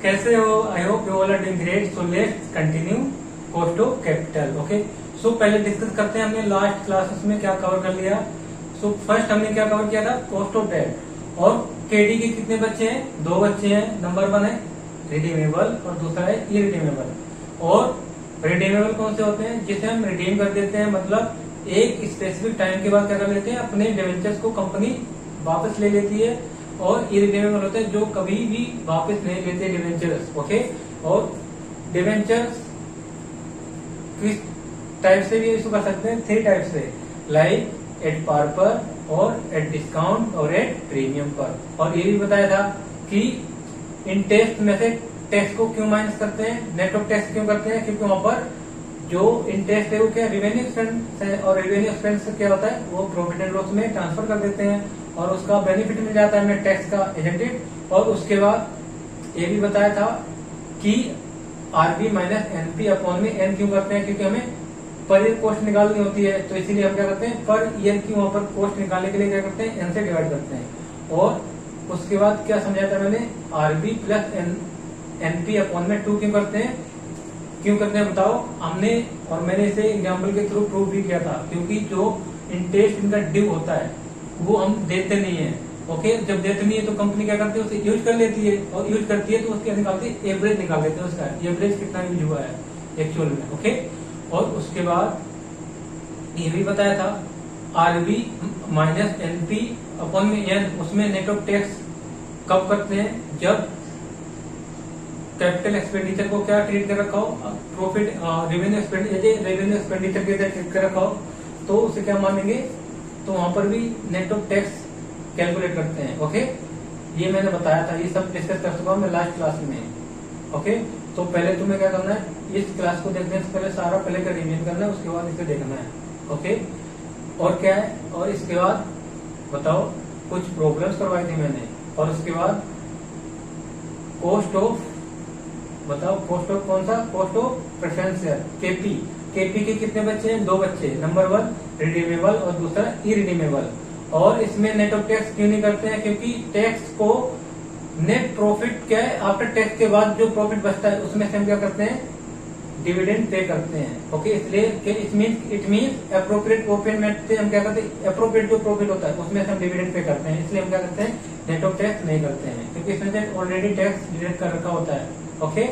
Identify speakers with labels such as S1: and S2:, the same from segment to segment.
S1: कैसे हो? I hope you all are doing great. So let's continue cost of capital. Okay, so पहले discuss करते हैं हमने लास्ट क्लासेस में क्या कवर कर लिया। सो फर्स्ट हमने क्या कवर किया था? Cost of debt. और केडी के कितने बच्चे हैं? 2 बच्चे हैं। नंबर 1 है रिडीमेबल और दूसरा है इरिडीमेबल। और रिडीमेबल कौन से होते हैं? जिसे हम रिडीम कर देते हैं, मतलब एक स्पेसिफिक टाइम के बाद क्या कर लेते हैं, अपने डिवेंचर्स को कंपनी वापस ले लेती है। और इरिडीमेबल होते हैं जो कभी भी वापस नहीं लेते डिवेंचर्स। ओके, और डिवेंचर्स किस टाइप से भी इशू कर सकते हैं? 3 टाइप से, लाइक एट पार पर और एट डिस्काउंट और एट प्रीमियम पर। और ये भी बताया था कि इन टेस्ट में से टैक्स को क्यों माइनस करते हैं, नेट ऑफ टैक्स क्यों करते हैं? क्योंकि वहां पर जो इंटरेस्ट है वो क्या रेवेन्यू एक्सपेंस है, और रेवेन्यू एक्सपेंस क्या होता है, वो प्रॉफिट एंड लॉस में ट्रांसफर कर देते हैं और उसका बेनिफिट मिल जाता है हमें टैक्स का, इजंट इट। और उसके बाद ये भी बताया था कि आरबी माइनस एनपी अपॉन में एन क्यों करते हैं? क्योंकि हमें पर ईयर कॉस्ट निकालनी होती है, तो इसीलिए हम क्या करते हैं, पर ईयर की वहां पर कॉस्ट निकालने के लिए क्या करते हैं, एन से डिवाइड करते हैं। और उसके बाद क्या समझाया था मैंने, आरबी प्लस एनपी अपॉन में 2 क्यों करते हैं? क्यों करते हैं बताओ? हमने और मैंने इसे एग्जाम्पल के थ्रू प्रूव भी किया था। क्योंकि जो इंटरेस्ट इनका ड्यू होता है वो हम देते नहीं है। ओके, जब देते नहीं है तो कंपनी क्या करती है, उसे यूज कर लेती है, और यूज करती है तो उसके निकालती है एवरेज निकाल देते हैं, उसका एवरेज कितना यूज हुआ है एक्चुअल में। ओके, और उसके बाद ये भी बताया था आरबी माइनस एनपी अपॉन में एन, उसमें नेट ऑफ टैक्स कब करते हैं? जब कैपिटल एक्सपेंडिचर को क्या ट्रीट कर रखा हो, प्रॉफिट रेवेन्यू एक्सपेंडिचर के तरह ट्रीट कर रखा हो, तो उसे क्या मानेंगे? तो वहां पर भी नेट ऑफ टैक्स कैलकुलेट करते हैं। ओके, ये मैंने बताया था, ये सब डिस्कस कर चुका हूं मैं लास्ट क्लास में। ओके, तो पहले तुम्हें क्या करना है, इस क्लास को देखने से पहले सारा पहले का रिवीजन करना है, उसके बाद इसे देखना है। ओके, और क्या है, और इसके बाद बताओ कुछ प्रॉब्लम्स करवाई थी मैंने, और उसके बाद कॉस्ट ऑफ, बताओ कॉस्ट ऑफ कौन सा? Cost of preference share, KP. KP के कितने बच्चे हैं? 2 बच्चे। नंबर 1 रिडीमेबल और दूसरा इरिडीमेबल। और इसमें नेट ऑफ टैक्स क्यों नहीं करते हैं? क्योंकि टैक्स को नेट प्रॉफिट क्या है, आफ्टर टैक्स के बाद जो प्रॉफिट बचता है उसमें से हम क्या करते हैं, डिविडेंड पे करते हैं। ओके, इसलिए इट मीन्स एप्रोप्रिएट प्रॉफिट में से हम क्या करते हैं, एप्रोप्रिएट जो प्रॉफिट होता है उसमें से हम डिविडेंड पे करते हैं, इसलिए हम क्या करते हैं, नेट ऑफ टैक्स नहीं करते हैं, क्योंकि इसमें से ऑलरेडी टैक्स डिडक्ट कर रखा होता है। ओके,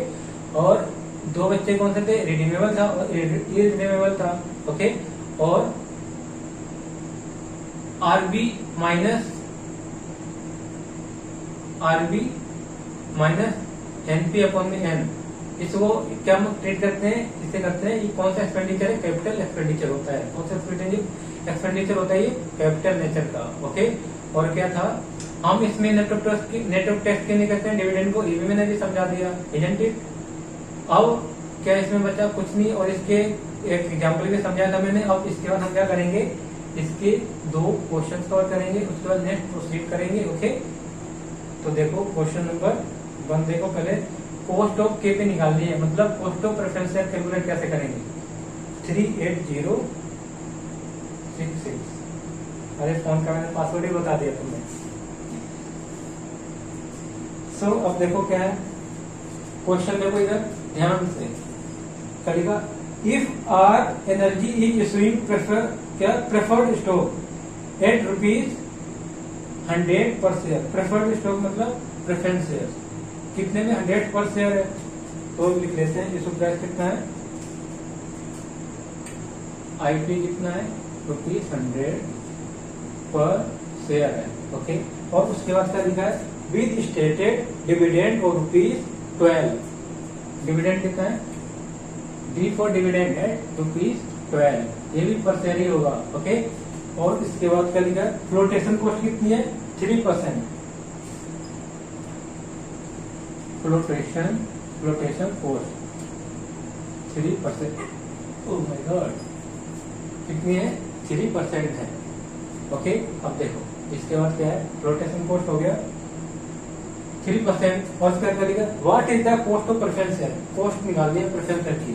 S1: और 2 बच्चे कौन से थे? रिडीमेबल था और इरिडीमेबल था। ओके, और आरबी माइनस एनपी अपॉन में एन, इसको क्या हम ट्रीट करते हैं, इसे करते हैं, ये कौन सा एक्सपेंडिचर है? कैपिटल एक्सपेंडिचर होता है। कौन सा एक्सपेंडिचर होता है? ये कैपिटल नेचर का। ओके, और क्या था, हम इसमें नेट ऑफ टैक्स क्यों नहीं करते हैं? डिविडेंड को ये भी मैंने भी समझा दिया, इजंट इट। अब क्या इसमें बचा? कुछ नहीं, और इसके एक एग्जाम्पल भी समझाया था मैंने। अब इसके बाद हम क्या करेंगे, इसके 2 क्वेश्चन कवर करेंगे, उसके बाद नेक्स्ट प्रोसीड करेंगे। ओके, तो देखो क्वेश्चन नंबर 1 देखो, पहले कॉस्ट ऑफ केपी निकालनी है, मतलब cost of preference share calculate कैसे करेंगे? 38066। अरे फोन का मैंने पासवर्ड ही बता दिया तुमने। सो अब देखो क्या है क्वेश्चन, देखो इधर ध्यान से करेगा। If R energy is issuing preferred stock at ₹100 per share. Preferred stock मतलब प्रेफरेंस शेयर, कितने में? 100 पर शेयर है, तो लिख लेते हैं इशू प्राइस कितना है, आईपी कितना है, ₹100 पर शेयर है। ओके, और उसके बाद क्या लिखा है, विद स्टेटेड डिविडेंड और ₹12। डिविडेंड कितना है? डी फॉर डिविडेंड है ₹12, ये भी पर शेयर ही होगा। ओके, और इसके बाद क्या लिखा है, फ्लोटेशन कॉस्ट कितनी है? 3%। Flotation cost 3%। Oh my God, कितनी है? 3% है। ओके, अब देखो इसके बाद क्या है, फ्लोटेशन कॉस्ट हो गया 3%, और इसका क्या लिखा, what is the cost of preference share? Cost निकालनी है प्रेफरेंस शेयर की,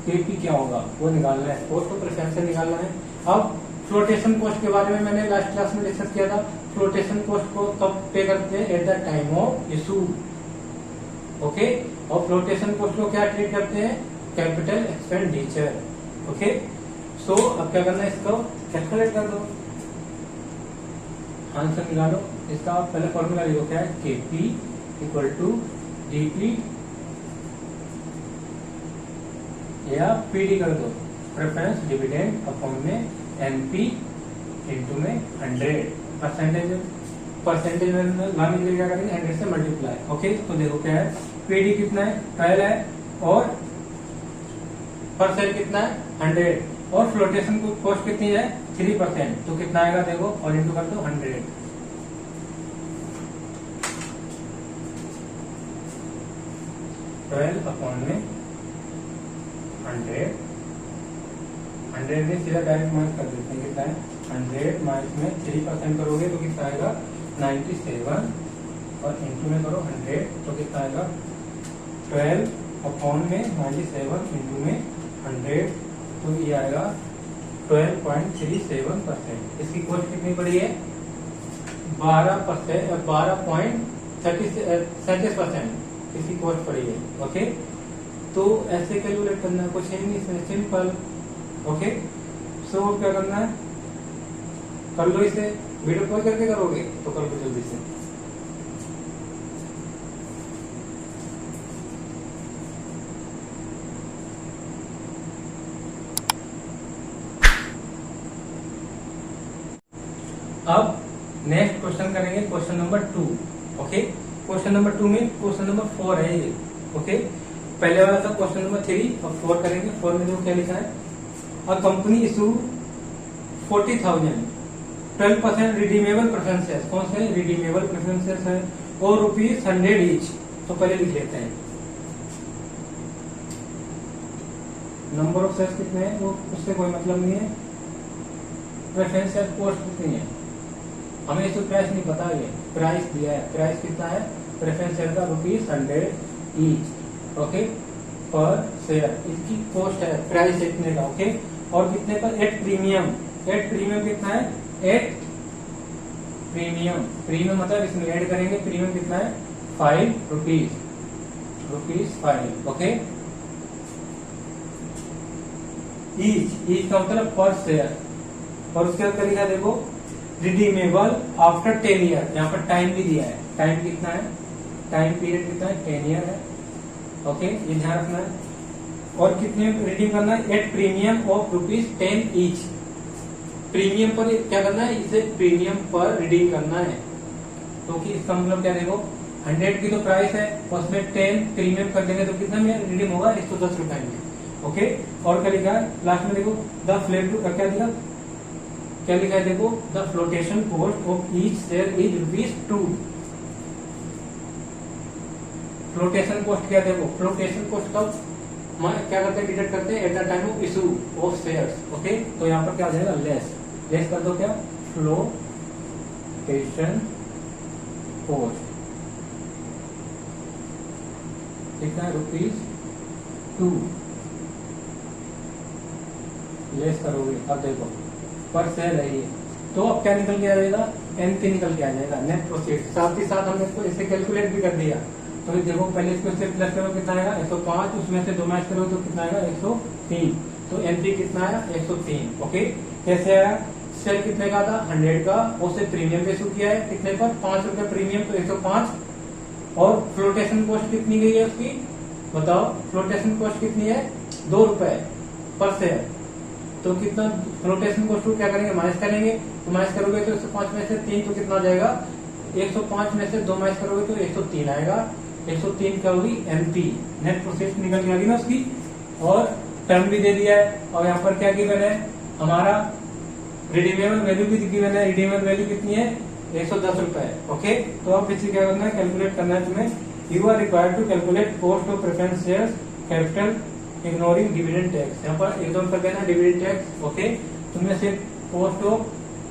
S1: केपी क्या होगा वो निकालना है, कॉस्ट ऑफ प्रेफरेंस शेयर निकालना है। अब फ्लोटेशन कॉस्ट के बारे में मैंने लास्ट क्लास में डिस्कस किया था। फ्लोटेशन कॉस्ट को कब पे करते हैं? At the time of issue. Okay, और फ्लोटेशन कॉस्ट को क्या ट्रीट करते हैं? Capital expenditure. ओके, सो अब क्या करना है, इसको कैलकुलेट कर दो, आंसर निकालो। इसका आप पहले फॉर्मूला लिखो, क्या है? केपी इक्वल टू डीपी या पीडी कर दो, प्रेफरेंस डिविडेंड अपॉन में एनपी इंटू में 100 परसेंटेज में लाने के लिए क्या करेंगे? 100 से मल्टीप्लाई। ओके, तो देखो क्या है, पीडी कितना है? 12 है, और परसेंट कितना है? 100, और फ्लोटेशन कॉस्ट कितनी है? 3%, तो कितना आएगा देखो, और इंटू कर दो 100। अपॉन में 100 में सीधा डायरेक्ट माइनस कर देते हैं, कितना है? 100 माइनस में 3% करोगे तो कितना आएगा? 97, और इंटू में करो 100 तो कितना आएगा? 12 अपॉन में 97 इंटू में 100, तो ये आएगा 12.37%। इसकी कॉस्ट कितनी पड़ी है? 12.37% इसकी कॉस्ट पड़ी है। ओके, तो ऐसे कैलकुलेट करना है, कुछ है नहीं इसमें, सिंपल। ओके, सो क्या करना है, कर लो इसे। वीडियो कॉल करके करोगे तो कर लो जल्दी से। अब नेक्स्ट क्वेश्चन करेंगे, question number 2। Okay, question number 2 में क्वेश्चन नंबर 4 है ये। ओके, पहले वाला था क्वेश्चन नंबर 3 और 4 करेंगे। 4 में देखो क्या लिखा है, a company issue 40,000 12% redeemable preference shares. कौन से रिडीमेबल प्रेफरेंस शेयर्स है? और ₹100 ईच। तो पहले लिख लेते हैं, नंबर ऑफ शेयर्स कितने हैं वो उससे कोई मतलब नहीं है, प्रेफरेंस शेयर कॉस्ट कितनी है हमें इसको प्राइस नहीं पता, ये प्राइस दिया है। प्राइस कितना है प्रेफरेंस शेयर का? ₹100 ईच। ओके, पर शेयर इसकी कॉस्ट है, प्राइस इतने का। ओके, और कितने पर? At premium. एट प्रीमियम कितना है? एट प्रीमियम, प्रीमियम मतलब इसमें ऐड करेंगे, प्रीमियम कितना है? ₹5। ₹5। ओके, ईच का मतलब पर शेयर। और उसके बाद लिखा देखो, रिडीमेबल आफ्टर 10 ईयर। यहाँ पर टाइम भी दिया है, टाइम कितना है? टाइम पीरियड कितना है? 10 ईयर है। ओके, ये ध्यान रखना है। और कितने रिडीम करना है? At premium of ₹10 each. Premium पर क्या करना है? इसे प्रीमियम पर रिडीम करना है। क्योंकि इसका मतलब क्या देखो, 100 की तो प्राइस है, उसमें 10 प्रीमियम कर देंगे तो कितना में रिडीम होगा? 110 रुपए में। ओके, और क्या लिखा है लास्ट में देखो, द फ्लेट क्या लिखा है देखो, the flotation cost of each share is ₹2। Flotation cost क्या देखो, फ्लोटेशन कॉस्ट कब क्या करते हैं? डिडक्ट करते हैं at the time of issue of shares. Okay, तो यहाँ पर क्या आ जाएगा? लेस कर दो, क्या? फ्लोटेशन कॉस्ट कितना है? ₹2 लेस करोगे। अब देखो पर शेयर है ये, तो अब क्या निकल के आ जाएगा? NP निकल के आ जाएगा, नेट प्रोफिट। साथ ही साथ हमने इसको इसे कैलकुलेट भी कर दिया। तो देखो पहले इसको इससे प्लस करो, कितना आएगा? 105, उसमें से 2 माइनस करो तो कितना आएगा? 103। तो NP कितना आया? 103। ओके, कैसे आया? शेयर कितने का था? 100 का, उसे प्रीमियम पे इशू किया है, कितने पर? ₹5 प्रीमियम, तो 105। और फ्लोटेशन कॉस्ट कितनी गई है उसकी? बताओ, फ्लोटेशन कॉस्ट कितनी है? ₹2 पर शेयर। तो कितना फ्लोटेशन कॉस्ट को क्या करेंगे? माइनस करेंगे। तो माइनस करोगे तो 105 में से 3 तो कितना जाएगा? 105 में से 2 माइनस करोगे तो 103 आएगा। 103 क्या होगी? NP, नेट प्रोसेस निकल के आ गई ना उसकी। और टर्म भी दे दिया है, और यहाँ पर क्या गिवन है हमारा? रिडीमेबल वैल्यू भी गिवन है। रिडीमेबल वैल्यू कितनी है? 110 रुपए। ओके, तो अब इसे क्या करना है? कैलकुलेट करना है तुम्हें। You are required to calculate cost of preference shares capital ignoring dividend tax. यहाँ पर एकदम कर देना डिविडेंड टैक्स। ओके, तुम्हें सिर्फ कॉस्ट ऑफ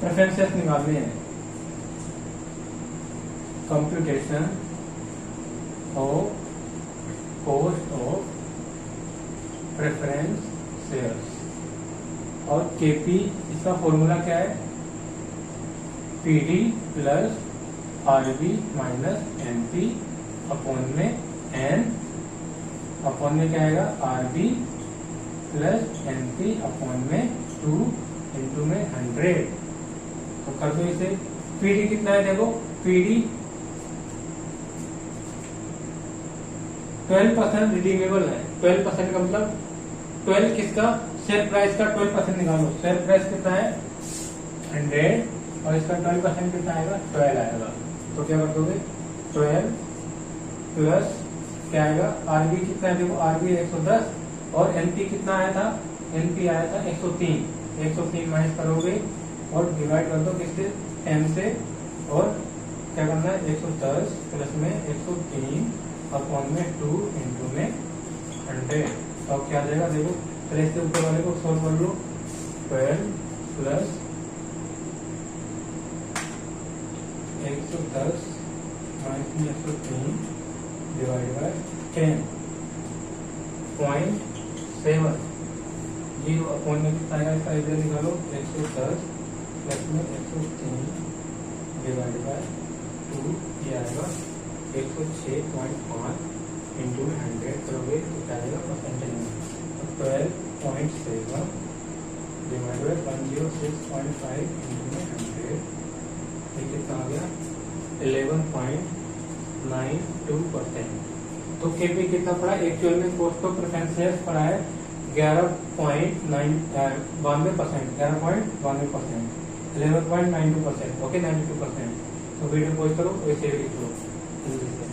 S1: प्रेफरेंस शेयर्स निकालने हैं। Computation of cost of preference shares. और केपी इसका फॉर्मूला क्या है, PD plus RB minus NP upon में एन अपॉन में क्या आएगा आरबी प्लस एनपी अपॉन में 2 इंटू में 100। तो कर दो इसे। पीडी कितना है देखो, पीडी 12% रिडीमेबल है। 12% का मतलब 12 किसका, शेयर प्राइस का 12% निकालो। शेयर प्राइस कितना है 100 और इसका 12% कितना आएगा 12 आएगा। तो क्या कर दोगे 12 प्लस क्या आएगा आरबी कितना है देखो, आरबी 110 और एनपी कितना आया था, एनपी आया था 103। 103 माइनस करोगे और डिवाइड कर दो किससे 10 से, और क्या करना है 110 प्लस में 103 अपॉन में 2 इंटू में 100। तो अब क्या आ जाएगा देखो, पहले इसके ऊपर वाले को सोल्व कर लो। 12 प्लस 110 माइनस में 103 डिवाइड बाय 10.7 जीरो अपॉन में कितना आएगा इसका इधर निकालो 110 प्लस में 103 डिवाइड बाय 2 ये आएगा 106.5 इंटू में 100 करोगे तो क्या आएगा परसेंटेज में 12.7 डिवाइड बाय 106.5 इंटू में 100 ये कितना आ गया 11.92%। तो केपी कितना पड़ा, एक्चुअल में कॉस्ट ऑफ प्रेफरेंस शेयर्स पड़ा है 11.92%, 11.92%, ओके 92%। तो वीडियो पॉज करो वैसे लिख लो जल्दी से।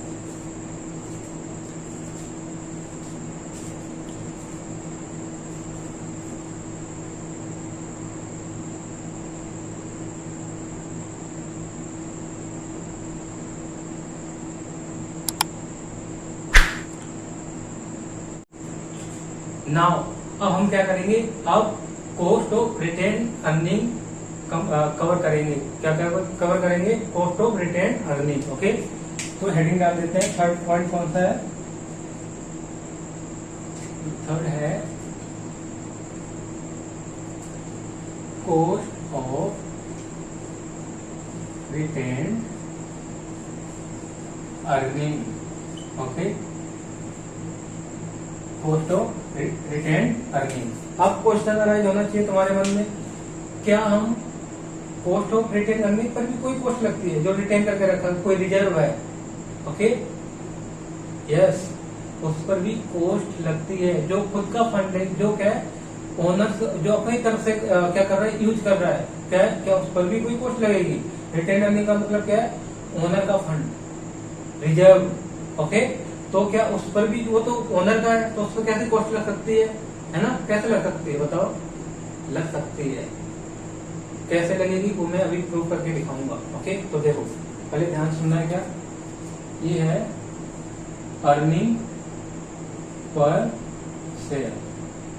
S1: नाउ अब हम क्या करेंगे, अब cost of retain earning cover करेंगे। क्या कवर करेंगे, cost of retain earning. Okay, तो हेडिंग डाल देते हैं। थर्ड पॉइंट कौन सा है, थर्ड है cost of retain earning. Okay, cost of retain earning. अब क्वेश्चन अराइज होना चाहिए तुम्हारे मन में, क्या हम cost of retain earning per भी कोई कॉस्ट लगती है जो रिटेन करके रखा, कोई रिजर्व है, ओके यस, उस पर भी कॉस्ट लगती है। जो खुद का फंड है, जो क्या है ओनर्स जो अपनी तरफ से क्या कर रहा है, यूज कर रहा है, क्या उस पर भी कोई कॉस्ट लगेगी। रिटेन अर्निंग का मतलब क्या है, ओनर का फंड, रिजर्व, ओके। तो क्या उस पर भी, वो तो ओनर का है, तो उस पर कैसे कॉस्ट लग सकती है ना, कैसे लग सकती है बताओ, लग सकती है। कैसे लगेगी वो मैं अभी प्रूव करके दिखाऊंगा। ओके, तो देखो पहले ध्यान सुनना है, क्या ये है अर्निंग पर शेयर।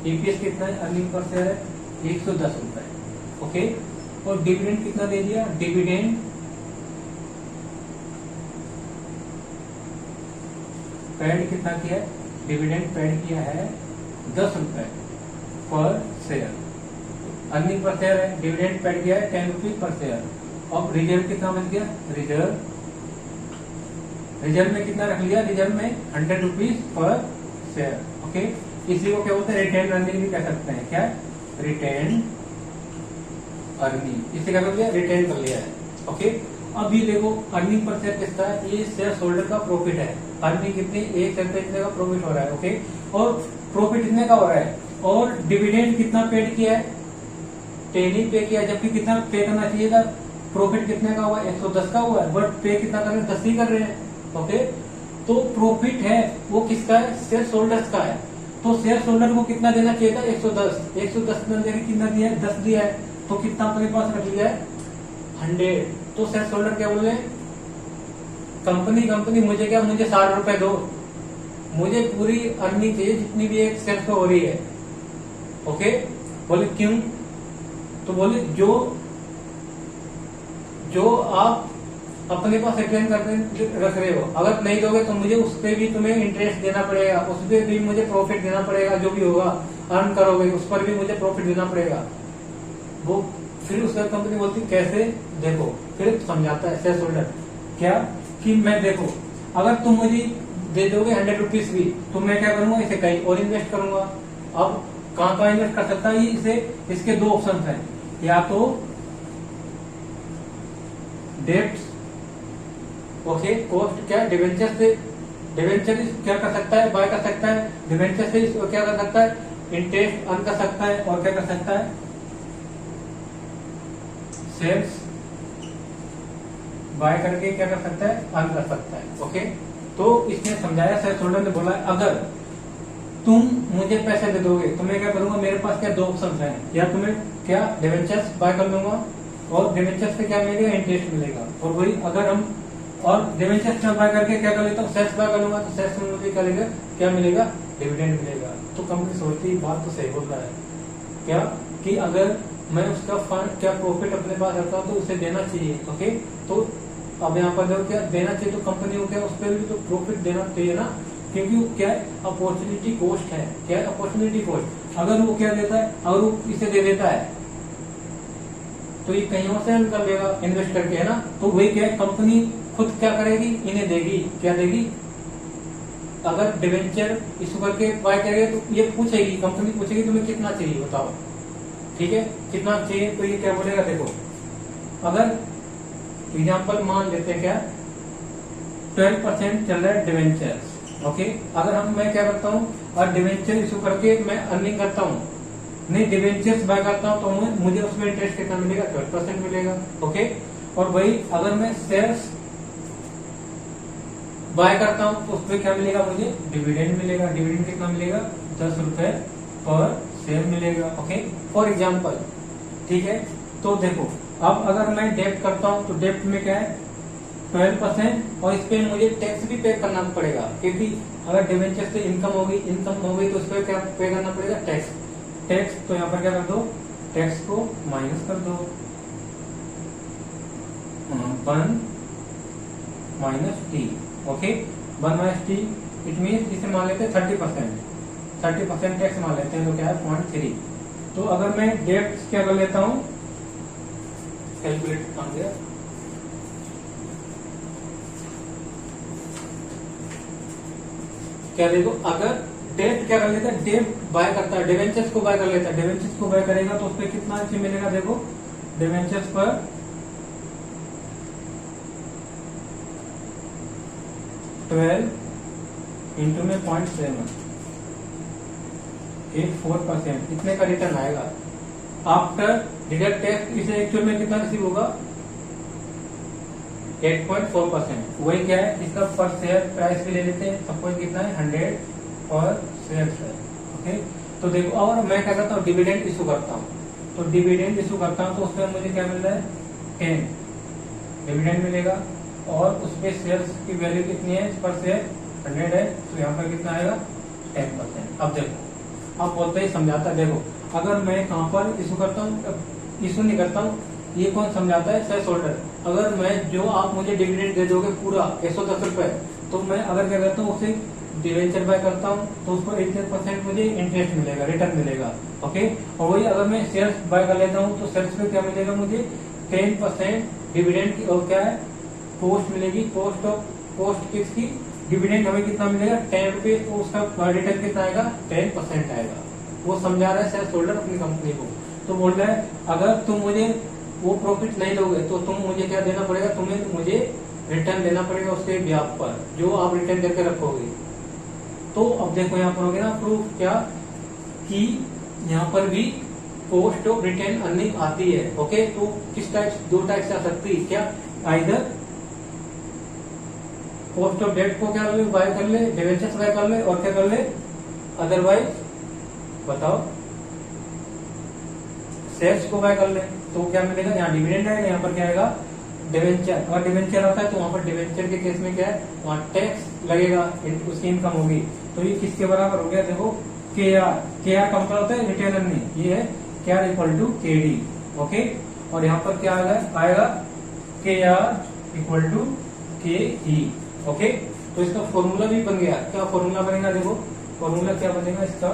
S1: ईपीएस कितना है, अर्निंग पर शेयर है 110 रुपए। ओके, और डिविडेंड कितना दे दिया, डिविडेंड पेड कितना किया है, डिविडेंड पेड किया है 10 रुपए पर शेयर। अर्निंग पर शेयर है, डिविडेंड पेड किया है 10 रुपीज पर शेयर। अब रिजर्व कितना बच गया, रिजर्व में कितना रख लिया, रिजर्व में 100 रुपीज पर शेयर। ओके, इसी को क्या बोलते हैं, रिटेन अर्निंग भी कह सकते हैं। क्या, रिटेन अर्निंग, इसे क्या कर लिया, रिटेन कर लिया है। ओके, अब ये देखो अर्निंग पर शेयर किसका है, ये शेयर होल्डर का प्रॉफिट है। अर्निंग कितनी, 1 शेयर पे इतने का प्रॉफिट हो रहा है। ओके, और प्रॉफिट इतने का हो रहा है, और डिविडेंड कितना पेड किया है, 10 ही पे किया, जबकि कितना पे करना चाहिए था, प्रॉफिट कितने का हुआ, 110 का हुआ है, बट पे कितना कर रहे हैं, 10 ही कर रहे हैं। ओके, तो प्रॉफिट है वो किसका है, शेयर होल्डर्स का है। तो शेयर होल्डर को कितना देना चाहिए था, 110 ने देखिए कितना दिया है, 10 दिया है, तो कितना अपने पास रख लिया है 100। तो शेयर होल्डर क्या बोल रहे हैं, कंपनी मुझे क्या, मुझे 60 रुपए दो, मुझे पूरी अर्निंग चाहिए जितनी भी एक शेयर पे हो रही है। ओके, बोले क्यों, तो बोले जो आप अपने पास रिटर्न करके रख रहे हो, अगर नहीं दोगे तो मुझे उस पर भी तुम्हें इंटरेस्ट देना पड़ेगा, उस पर भी मुझे प्रॉफिट देना पड़ेगा, जो भी होगा अर्न करोगे उस पर भी मुझे प्रॉफिट देना पड़ेगा। वो फिर उसका कंपनी बोलती कैसे, देखो फिर समझाता है शेयर होल्डर क्या कि मैं देखो अगर तुम मुझे दे दोगे 100 रुपीज भी तो मैं क्या करूंगा, इसे कहीं और इन्वेस्ट करूंगा। अब कहाँ इन्वेस्ट कर सकता है इसे, इसके दो ऑप्शन हैं, या तो डेब्ट ओके कॉस्ट क्या डिवेंचर से, डिवेंचर क्या कर सकता है, बाय कर सकता है, डिवेंचर से इसको क्या कर सकता है, इंटरेस्ट अर्न कर सकता है, और क्या कर सकता है, शेयर्स बाय करके क्या कर सकता है, अर्न कर सकता है। ओके, तो इसने समझाया, शेयर होल्डर ने बोला अगर तुम मुझे पैसे दे दोगे तो मैं क्या करूंगा, मेरे पास क्या दो ऑप्शन हैं, या तुम्हें क्या डिवेंचर्स बाय कर लूंगा और डिवेंचर्स पे क्या मिलेगा, इंटरेस्ट मिलेगा, और वही अगर हम और डिवेंचर्स में बाय करके क्या कर लेता हूँ, शेयर्स बाय कर लूंगा तो शेयर्स में मुझे क्या मिलेगा, डिविडेंड मिलेगा। तो कंपनी सोचती बात तो सही बोल रहा है क्या कि अगर मैं उसका फंड क्या प्रॉफिट अपने पास रखता हूँ तो उसे देना चाहिए। ओके, तो अब यहाँ पर जो क्या देना चाहिए, तो कंपनी को क्या उस पर भी तो प्रॉफिट देना चाहिए ना, क्योंकि वो क्या अपॉर्चुनिटी कॉस्ट है, क्या अपॉर्चुनिटी कॉस्ट। अगर वो क्या देता है, अगर वो इसे दे देता है तो ये कहीं और से अर्न कर लेगा इन्वेस्ट करके, है ना। तो वही क्या कंपनी खुद क्या करेगी, इन्हें देगी, क्या देगी, अगर डिवेंचर इशू करके बाय करेगा तो ये पूछेगी, कंपनी पूछेगी तुम्हें कितना चाहिए बताओ, ठीक है कितना चाहिए, तो ये क्या बोलेगा, देखो अगर एग्जाम्पल मान लेते हैं क्या 12% चल रहा है डिवेंचर्स। ओके, अगर मैं क्या करता हूँ और डिवेंचर इशू करके मैं अर्निंग करता हूँ, नहीं डिवेंचर्स बाय करता हूँ तो मुझे उसमें इंटरेस्ट कितना मिलेगा, 12% मिलेगा। ओके, और वही अगर मैं शेयर्स बाय करता हूँ तो उसमें क्या मिलेगा, मुझे डिविडेंड मिलेगा। डिविडेंड कितना मिलेगा, 10 रुपए पर शेयर मिलेगा। ओके, फॉर एग्जाम्पल, ठीक है। तो देखो अब अगर मैं डेब्ट करता हूँ तो डेब्ट में क्या है 12%, और इस पे मुझे टैक्स भी पे करना पड़ेगा, क्योंकि अगर डिवेंचर से इनकम होगी तो उस पर क्या पे करना पड़ेगा, टैक्स। तो यहाँ पर क्या कर दो, टैक्स को माइनस कर दो, 1 minus T. Okay, 1 minus T it mean इसे मान लेते हैं 30% टैक्स मान लेते हैं, तो क्या है 0.3। तो अगर मैं डेब्ट क्या कर लेता हूँ, कैलकुलेट काम गया, क्या देखो अगर डेब्ट क्या कर लेता है, डेब्ट बाय करता है, डिवेंचर्स को बाय कर लेता है, डिवेंचर्स को बाय करेगा तो उसपे कितना मिलेगा, देखो डिवेंचर्स पर 12 इंटू में 0.7 4% इतने का रिटर्न आएगा आफ्टर डिडक्ट टैक्स। इसे एक्चुअल में कितना रिसीव होगा, 8.4%। वही क्या है, इसका पर शेयर प्राइस भी ले लेते हैं, सपोज कितना है 100 और शेयर है। ओके, तो देखो और मैं क्या करता हूँ, डिविडेंड इशू करता हूँ, तो डिविडेंड इशू करता हूँ तो उसमें मुझे क्या मिल रहा है, 10 डिविडेंड मिलेगा, और उसपे शेयर्स की वैल्यू कितनी है, पर शेयर 100 है, तो यहाँ पर कितना आएगा 10%। अब देखो अब बोलते ही समझाता है, देखो अगर मैं कहाँ पर इशू करता हूँ, इशू नहीं करता हूँ, ये कौन समझाता है, शेयर होल्डर। अगर मैं जो आप मुझे डिविडेंड दे दोगे पूरा 110 रुपए, तो मैं अगर क्या करता हूँ उसे डिवेंचर बाय करता हूँ तो उस पर 18% मुझे इंटरेस्ट मिलेगा, रिटर्न मिलेगा। ओके, और वही अगर मैं शेयर्स बाय कर लेता हूँ तो शेयर्स पे क्या मिलेगा, मुझे 10% डिविडेंड की, और क्या है कॉस्ट मिलेगी, कॉस्ट किसकी, डिविडेंड हमें कितना मिलेगा 10 रुपए, तो उसका रिटर्न कितना आएगा 10% आएगा। वो समझा रहा है शेयर होल्डर अपनी कंपनी को। तो बोल रहा है अगर तुम मुझे वो प्रॉफिट नहीं दोगे तो तुम मुझे क्या देना पड़ेगा, तुम्हें मुझे रिटर्न देना पड़ेगा उसके ब्याज पर, जो आप रिटर्न करके रखोगे। तो अब देखो यहाँ पर हो गया ना प्रूफ, क्या कि यहाँ पर भी कॉस्ट ऑफ रिटर्न अर्निंग आती है। ओके, तो किस टाइप, दो टाइप से आ सकती है, क्या आइदर कॉस्ट ऑफ डेट को क्या कर ले, बाय कर ले, डिवेंचर्स बाय कर ले, और क्या कर ले, अदरवाइज बताओ शेयर्स को बाय कर ले, तो क्या मिलेगा, यहाँ डिविडेंड आएगा, यहाँ पर क्या आएगा डिवेंचर। अगर डिवेंचर आता है तो वहां पर डिवेंचर के केस में क्या है, वहां टैक्स लगेगा, उसकी इनकम होगी। तो ये किसके बराबर हो गया, देखो के आर कम होता है रिटर्न अर्निंग, ये है के आर इक्वल टू के डी। ओके, और यहाँ पर क्या आएगा के आर इक्वल टू के ई। ओके, तो इसका फॉर्मूला भी बन गया। क्या फॉर्मूला बनेगा, देखो फॉर्मूला क्या बनेगा इसका,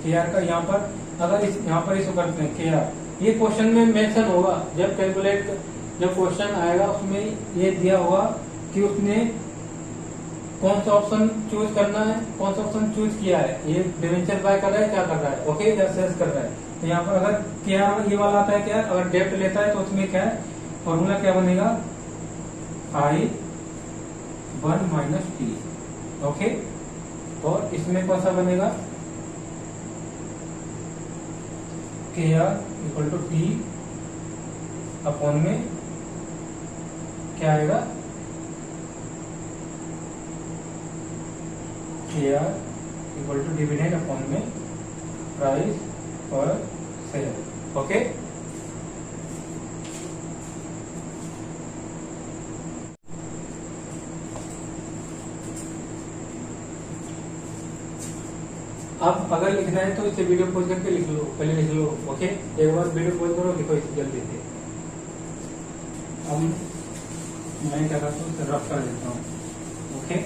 S1: के आर का यहाँ पर अगर इस यहाँ पर इसको करते हैं के आर, ये क्वेश्चन में मेंशन होगा जब कैलकुलेट, जब क्वेश्चन आएगा उसमें ये दिया होगा कि उसने कौन सा ऑप्शन चूज करना है, कौन सा ऑप्शन चूज किया है, ये डिवेंचर बाय कर रहा है क्या कर रहा है, ओके या सेल्स कर रहा है। तो यहाँ पर अगर के आर ये वाला आता है क्या, अगर डेप्ट लेता है तो उसमें क्या है फॉर्मूला क्या बनेगा, I1 माइनस टी, ओके। और इसमें कौन सा बनेगा, K R equal to T upon में क्या आएगा, K R equal to dividend upon में प्राइस पर सेल, ओके। अब अगर लिखना है तो इसे वीडियो पॉज करके लिख लो, पहले लिख लो, ओके। एक बार वीडियो पॉज करो, लिखो इसे जल्दी से। अब मैं क्या करता हूँ, रफ कर देता हूँ, ओके।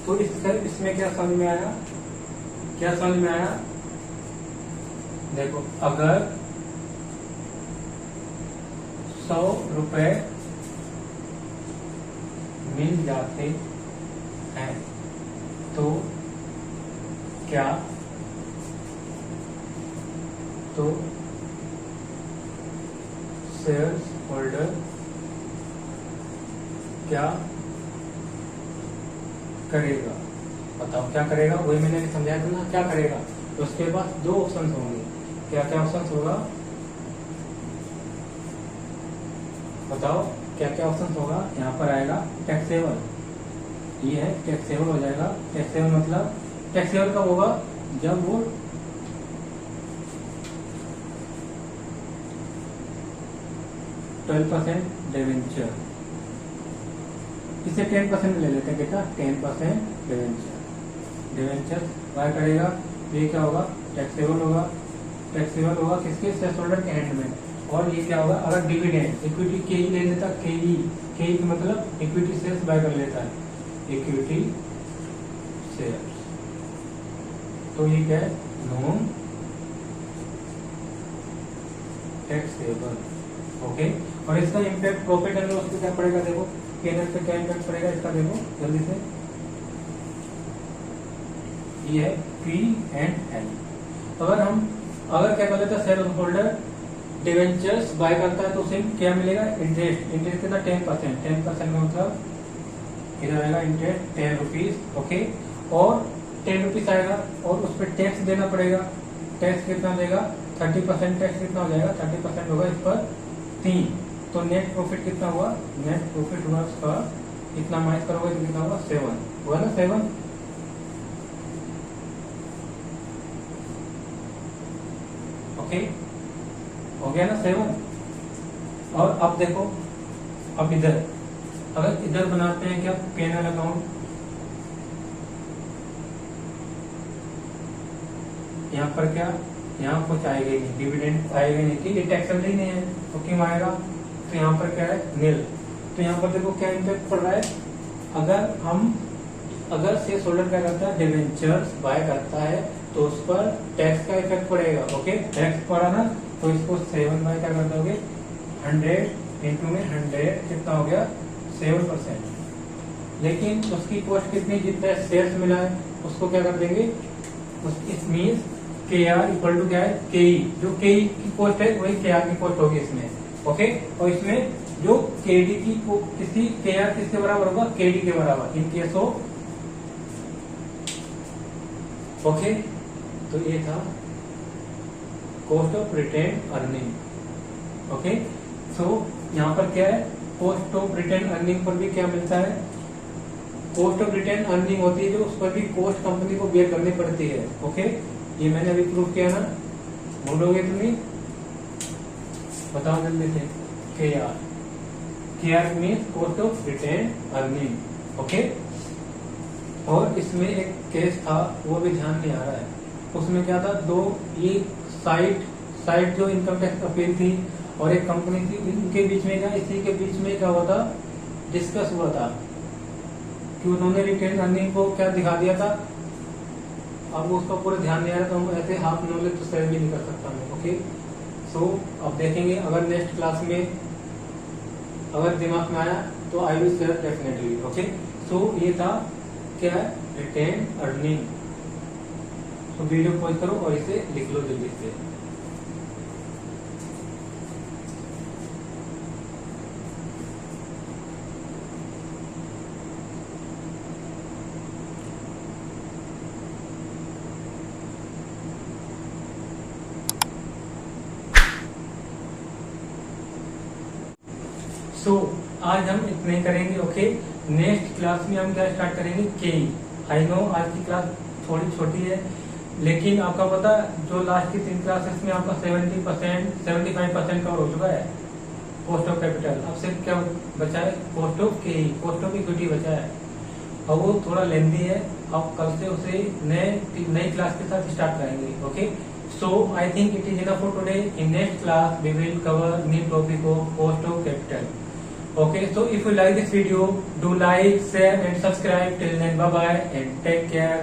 S1: तो इसमें क्या समझ में आया, क्या समझ में आया, देखो अगर 100 रुपए मिल जाते हैं तो क्या, तो शेयर्स होल्डर क्या करेगा, बताओ क्या करेगा, वही मैंने समझाया था ना, क्या करेगा। तो उसके पास दो ऑप्शन होंगे, क्या क्या ऑप्शन होगा, बताओ क्या क्या ऑप्शन होगा। यहाँ पर आएगा टैक्सेबल, ये है टैक्सेबल हो जाएगा। टैक्सेबल मतलब टैक्सेबल कब होगा, जब वो %12 डिवेंचर, इसे 10% ले लेते हैं बेटा, 10% डिवेंचर बाय करेगा, ये क्या होगा, टैक्सेबल होगा। टैक्सेबल होगा किसके, शेयर होल्डर के हैंड में। और ये क्या होगा, अगर डिविडेंड इक्विटी के ही ले लेता, के का मतलब इक्विटी शेयर्स बाय कर लेता है, इक्विटी शेयर्स, तो ये क्या है, नॉन टैक्सेबल, ओके। और इसका इम्पैक्ट प्रॉफिट एंड लॉस पे क्या पड़ेगा, देखो P&L पे क्या इम्पैक्ट पड़ेगा इसका, देखो जल्दी से, ये है P&L। अगर क्या कर लेता, शेयर होल्डर डिवेंचर्स बाय करता है तो उसे क्या मिलेगा, इंटरेस्ट। इंटरेस्ट कितना, 10%। 10% का मतलब इधर आएगा इंटरेस्ट 10 रुपीज, ओके। और 10 रुपीज आएगा और उस पर टैक्स देना पड़ेगा। टैक्स कितना देगा, 30% टैक्स कितना हो जाएगा, 30% होगा इस पर 3। तो नेट प्रॉफिट कितना हुआ, नेट प्रॉफिट हुआ इसका इतना माइनस करोगे तो कितना होगा, 7 हुआ ना, 7, ओके हो गया ना 7। और अब देखो, अब इधर अगर इधर बनाते हैं क्या, P&L अकाउंट, यहाँ पर क्या, यहाँ कुछ आएगा नहीं, डिविडेंड आएगा नहीं, ठीक है, टैक्सेबल ही नहीं है तो क्यों आएगा, तो यहाँ पर क्या है, नील। तो यहाँ पर देखो क्या इम्पैक्ट पड़ रहा है, अगर शेयर होल्डर क्या करता है, डिवेंचर्स बाय करता है तो उस पर टैक्स का इफेक्ट पड़ेगा, ओके। टैक्स पड़ा ना, तो इसको 7 बाय क्या कर दोगे, 100 इंटू में 100 कितना हो गया, 7%। लेकिन उसकी कॉस्ट कितनी, जितना शेयर्स मिला है उसको क्या कर देंगे, इट मीन्स के आर इक्वल टू क्या है, के ई, जो के ई की कॉस्ट है वही के आर की कॉस्ट होगी इसमें, ओके। और इसमें जो के डी की किसी के आर किसके बराबर होगा, के डी के बराबर, इन केस ऑफ, ओके। तो ये था cost of retain earning, okay. So यहाँ पर क्या है, cost of retain earning per भी क्या मिलता है, कॉस्ट ऑफ रिटेन अर्निंग होती है जो उस पर भी कॉस्ट कंपनी को बेयर करनी पड़ती है, ओके। ये मैंने अभी प्रूव किया ना, भूलोगे तुम्हें, बताओ जल्दी से, K R means cost of retain earning, okay. और इसमें एक केस था वो भी ध्यान नहीं आ रहा है। उसमें क्या था, दो ये साइट जो इनकम टैक्स अपील थी और एक कंपनी थी, इनके बीच में क्या, इसी के बीच में क्या हुआ था, डिस्कस हुआ था कि उन्होंने रिटेन अर्निंग को क्या दिखा दिया था। अब उसका पूरा ध्यान नहीं आ रहा, तो हम ऐसे हाफ नॉलेज तो शेयर भी नहीं कर सकता मैं। ओके, सो अब देखेंगे, अगर नेक्स्ट क्लास में अगर दिमाग में आया तो I will share definitely. Okay, so ये था क्या, रिटेन अर्निंग। तो वीडियो पॉज करो और इसे लिख लो जल्दी से। सो आज हम इतने करेंगे। ओके, नेक्स्ट क्लास में हम क्या स्टार्ट करेंगे, के। आई नो आज की क्लास थोड़ी छोटी है, लेकिन आपका पता जो लास्ट की 3 क्लासेस में आपका 75% कवर हो चुका है कॉस्ट ऑफ कैपिटल। अब सिर्फ क्या बचा है, कॉस्ट ऑफ के, कॉस्ट ऑफ इक्विटी बचा है, और वो थोड़ा लेंदी है। अब कल से उसे नई क्लास के साथ स्टार्ट करेंगे। Okay, so I think it is enough for today. In next class we will cover new topic of cost of capital. Okay, so if you like this video, do like, share and subscribe. Till then, bye bye and take care.